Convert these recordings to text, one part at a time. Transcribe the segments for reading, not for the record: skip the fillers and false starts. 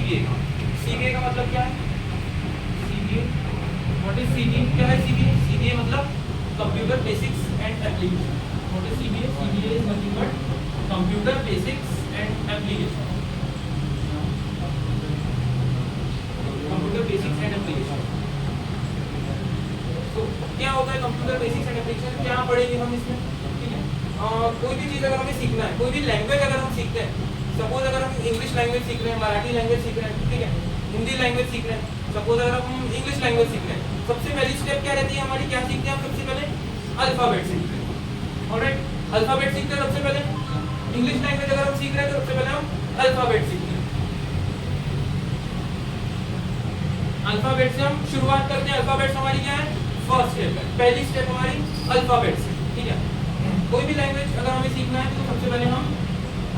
CBA का। CBA का मतलब क्या है? CBA what is CBA? क्या है CBA? CBA मतलब computer basics and application. What is CBA? CBA is nothing but computer basics and application. Computer basics and application. तो क्या होता है कंप्यूटर बेसिक्स एंड एप्लीकेशन? क्या पढ़ेंगे हम इसमें? ठीक है, कोई भी चीज़ अगर हमें सीखना है, कोई भी लैंग्वेज अगर हम सीखते हैं, सपोज अगर हम इंग्लिश लैंग्वेज सीख रहे हैं, मराठी लैंग्वेज सीख रहे हैं, ठीक है, हिंदी लैंग्वेज सीख रहे हैं, सपोज अगर हम इंग्लिश लैंग्वेज सीख रहे हैं, सबसे पहली स्टेप क्या रहती है हमारी? क्या सीखते हैं हम? सबसे पहले अल्फाबेट सीखते हैं। ऑलराइट, अल्फाबेट सीखते हैं सबसे पहले। इंग्लिश लैंग्वेज अगर हम सीख रहे हैं तो सबसे पहले हम अल्फाबेट सीखते हैं। अल्फाबेट से हम शुरुआत करते हैं। अल्फाबेट हमारी क्या है? फर्स्ट स्टेप है, पहली स्टेप हमारी अल्फाबेट से। ठीक है, कोई भी लैंग्वेज अगर हमें सीखना है तो सबसे पहले हम,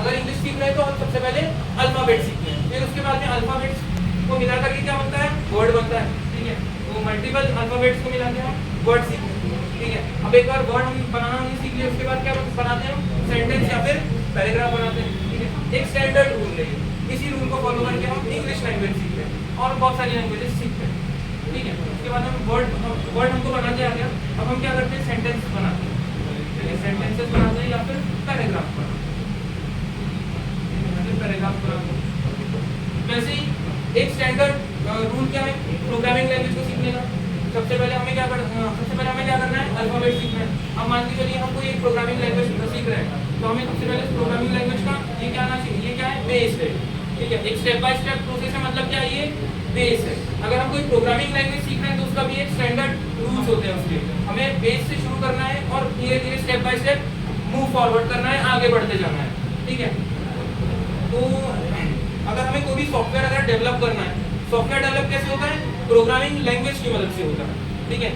अगर इंग्लिश सीख रहे हैं तो हम सबसे पहले अल्फाबेट सीखते हैं, फिर उसके बाद में अल्फाबेट्स को मिला करके क्या बनता है? वर्ड बनता है। ठीक है, तो मल्टीपल अल्फाबेट्स को मिला के हम वर्ड सीखते हैं। ठीक है, अब एक बार वर्ड हम बनाना हमने सीख लिया, उसके बाद क्या बनाते हैं हम? सेंटेंस या फिर पैराग्राफ बनाते हैं। ठीक है, एक स्टैंडर्ड रूल है, इसी रूल को फॉलो करके हम इंग्लिश लैंग्वेज सीखते हैं और बहुत सारी लैंग्वेजेस सीखते हैं। ठीक है, उसके बाद हम वर्ड हमको बनाते आ गया, अब हम क्या करते हैं? सेंटेंस बनाते हैं। सेंटेंसेस बनाते हैं या फिर पैराग्राफ बनाते हैं, पैराग्राफ बनाते हैं। वैसे ही एक स्टैंडर्ड रूल क्या है प्रोग्रामिंग लैंग्वेज को सीखने का? सबसे पहले हमें क्या करना है? अल्फाबेट सीखना है। अब मान के चलिए हम कोई एक प्रोग्रामिंग लैंग्वेज सीख रहे हैं, तो हमें सबसे पहले प्रोग्रामिंग लैंग्वेज का ये क्या आना चाहिए? ये क्या है? बेस है। ठीक है, एक स्टेप बाय स्टेप प्रोसेस है, मतलब क्या है? ये बेस है। अगर हम कोई प्रोग्रामिंग लैंग्वेज सीख रहे हैं तो उसका भी एक स्टैंडर्ड रूल्स होते हैं उसके। हमें बेस से शुरू करना है और धीरे धीरे step by step move forward करना है, आगे बढ़ते जाना है। ठीक है, तो अगर हमें कोई भी सॉफ्टवेयर अगर डेवलप करना है, सॉफ्टवेयर डेवलप कैसे होता है? प्रोग्रामिंग लैंग्वेज की मदद से होता है। ठीक है,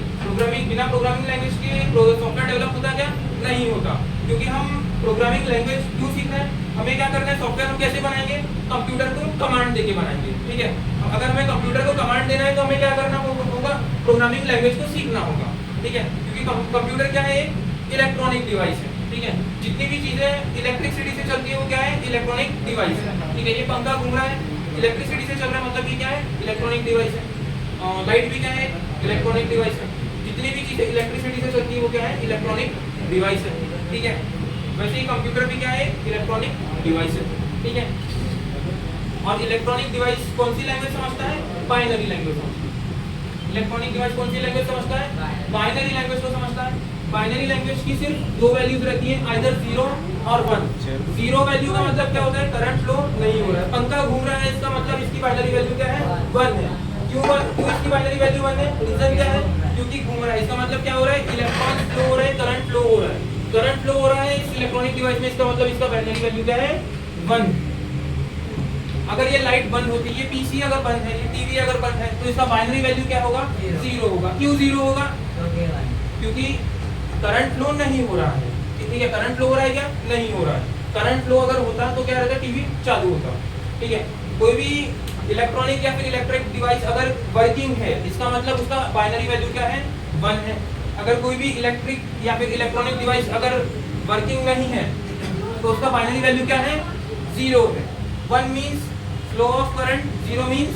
बिना प्रोग्रामिंग लैंग्वेज के सॉफ्टवेयर डेवलप होता क्या? नहीं होता, क्योंकि हम प्रोग्रामिंग लैंग्वेज क्यों सीख रहे हैं? हमें क्या करना है? सॉफ्टवेयर हम कैसे बनाएंगे? कंप्यूटर को कमांड देके बनाएंगे। ठीक है, अगर हमें कंप्यूटर को कमांड देना है तो हमें क्या करना होगा? प्रोग्रामिंग लैंग्वेज को सीखना होगा। ठीक है, क्योंकि कंप्यूटर क्या है? एक इलेक्ट्रॉनिक डिवाइस है। ठीक है, जितनी भी चीजें इलेक्ट्रिसिटी से चलती है वो क्या है? इलेक्ट्रॉनिक डिवाइस है। ठीक है, ये पंखा घूम रहा है, इलेक्ट्रिसिटी से चल रहा है, मतलब ये क्या है? इलेक्ट्रॉनिक डिवाइस है। लाइट भी क्या है? इलेक्ट्रॉनिक डिवाइस है। जितनी भी चीजें इलेक्ट्रिसिटी से चलती है वो क्या है? इलेक्ट्रॉनिक डिवाइस है। ठीक है, वैसे ही कंप्यूटर भी क्या है? इलेक्ट्रॉनिक डिवाइस है। ठीक है, और इलेक्ट्रॉनिक डिवाइस कौन सी लैंग्वेज समझता है? बाइनरी लैंग्वेज समझता है। इलेक्ट्रॉनिक डिवाइस कौन सी लैंग्वेज समझता है? बाइनरी लैंग्वेज को समझता है। बाइनरी लैंग्वेज की सिर्फ दो वैल्यूज रहती हैं, आइदर 0 और 1। 0 वैल्यू का मतलब क्या होता है? करंट फ्लो नहीं हो रहा है। पंखा घूम रहा है, इसका मतलब इसकी बाइनरी वैल्यू क्या है? 1 है। क्यों इसकी बाइनरी वैल्यू 1 है? रीजन क्या है? क्योंकि घूम रहा है, इसका मतलब क्या हो रहा है? इलेक्ट्रॉन फ्लो हो रहा है, करंट फ्लो हो रहा है। करंट फ्लो हो रहा है इस इलेक्ट्रॉनिक डिवाइस में, इसका मतलब इसका बाइनरी वैल्यू क्या है? 1। अगर ये लाइट बंद होती है, ये पीसी अगर बंद है, ये टीवी अगर बंद है, तो इसका बाइनरी वैल्यू क्या होगा? 0 होगा। क्यों 0 होगा? क्योंकि करंट फ्लो नहीं हो रहा है। ठीक है, करंट फ्लो हो रहा है क्या? नहीं हो रहा है। करंट फ्लो अगर होता तो क्या रहता? टीवी चालू होता। ठीक है, कोई भी इलेक्ट्रॉनिक या फिर इलेक्ट्रिक डिवाइस अगर वर्किंग है, इसका मतलब उसका बाइनरी वैल्यू क्या है? 1 है। अगर कोई भी इलेक्ट्रिक या फिर इलेक्ट्रॉनिक डिवाइस अगर वर्किंग नहीं है तो उसका बाइनरी वैल्यू क्या है? 0 है। 1 means flow of current, 0 means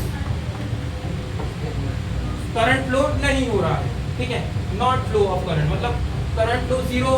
current flow नहीं हो रहा है। ठीक है, नॉट फ्लो ऑफ करंट, मतलब करंट फ्लो 0